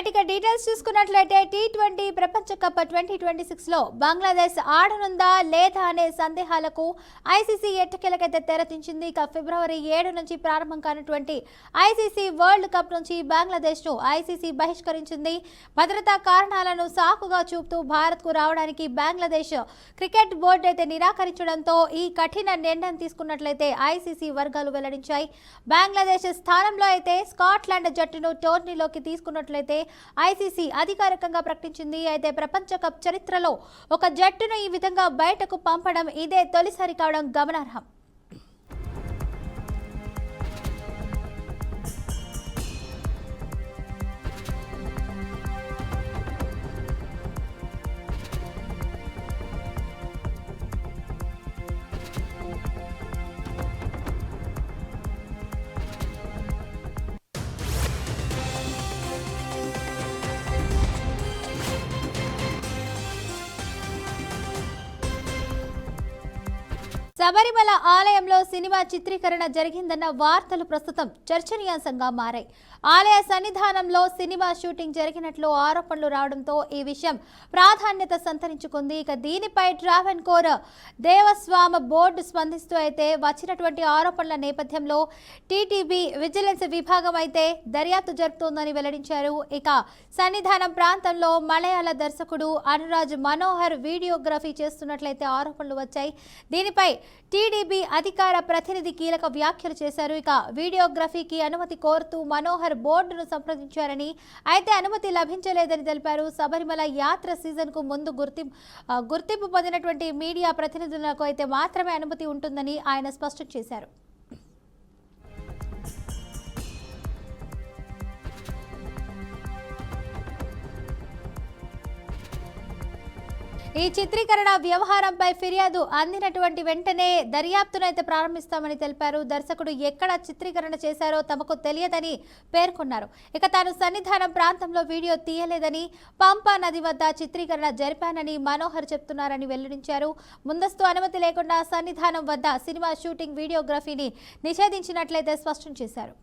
Right ఇక details చూసుకున్నట్లయితే T20 ప్రపంచ కప్ 2026 లో బంగ్లాదేశ్ ఆడనుందా లేదా అనే సందేహాలకు ఐసీసీ ఎట్టకేలకైతే తెరదించింది. ఇక ఫిబ్రవరి 7 నుంచి ప్రారంభం కానటువంటి ఐసీసీ వరల్డ్ కప్ నుంచి బంగ్లాదేశ్ ను ఐసీసీ బహిష్కరించింది. భద్రతా కారణాలను సాకుగా చూపుతూ భారత్ కు రావడానికి బంగ్లాదేశ్ క్రికెట్ బోర్డు అయితే నిరాకరించడంతో ఈ కఠిన నిర్ణయం తీసుకున్నట్లయితే ఐసీసీ వర్గాలు వెల్లడించాయి. బంగ్లాదేశ్ స్థానంలో అయితే స్కాట్లాండ్ జట్టును టోర్నీలోకి తీసుకున్నట్లయితే ఐసీసీ అధికారికంగా ప్రకటించింది. అయితే ప్రపంచ కప్ చరిత్రలో ఒక జట్టును ఈ విధంగా బయటకు పంపడం ఇదే తొలిసారి కావడం గమనార్హం. శబరిమల ఆలయంలో సినిమా చిత్రీకరణ జరిగిందన్న వార్తలు ప్రస్తుతం చర్చనీయాంశంగా మారాయి. ఆలయ సన్నిధానంలో సినిమా షూటింగ్ జరిగినట్లు ఆరోపణలు రావడంతో ఈ విషయం ప్రాధాన్యత సంతరించుకుంది. ఇక దీనిపై ట్రావెన్కోర్ దేవస్వామ బోర్డు స్పందిస్తూ అయితే వచ్చినటువంటి ఆరోపణల నేపథ్యంలో టీటీబీ విజిలెన్స్ విభాగం అయితే దర్యాప్తు జరుపుతోందని వెల్లడించారు. ఇక సన్నిధానం ప్రాంతంలో మలయాళ దర్శకుడు అనురాజ్ మనోహర్ వీడియోగ్రఫీ చేస్తున్నట్లయితే ఆరోపణలు వచ్చాయి. దీనిపై టీడీబీ అధికార ప్రతినిధి కీలక వ్యాఖ్యలు చేశారు. ఇక వీడియోగ్రఫీకి అనుమతి కోరుతూ మనోహర్ బోర్డును సంప్రదించారని, అయితే అనుమతి లభించలేదని తెలిపారు. శబరిమల యాత్ర సీజన్ కు ముందు గుర్తింపు పొందినటువంటి మీడియా ప్రతినిధులకు అయితే మాత్రమే అనుమతి ఉంటుందని ఆయన స్పష్టం చేశారు. ఈ చిత్రీకరణ వ్యవహారంపై ఫిర్యాదు అందినటువంటి వెంటనే దర్యాప్తునైతే ప్రారంభిస్తామని తెలిపారు. దర్శకుడు ఎక్కడ చిత్రీకరణ చేశారో తమకు తెలియదని పేర్కొన్నారు. ఇక తాను సన్నిధానం ప్రాంతంలో వీడియో తీయలేదని, పంపా నది వద్ద చిత్రీకరణ జరిపానని మనోహర్ చెప్తున్నారని వెల్లడించారు. ముందస్తు అనుమతి లేకుండా సన్నిధానం వద్ద సినిమా షూటింగ్ వీడియోగ్రఫీని నిషేధించినట్లయితే స్పష్టం చేశారు.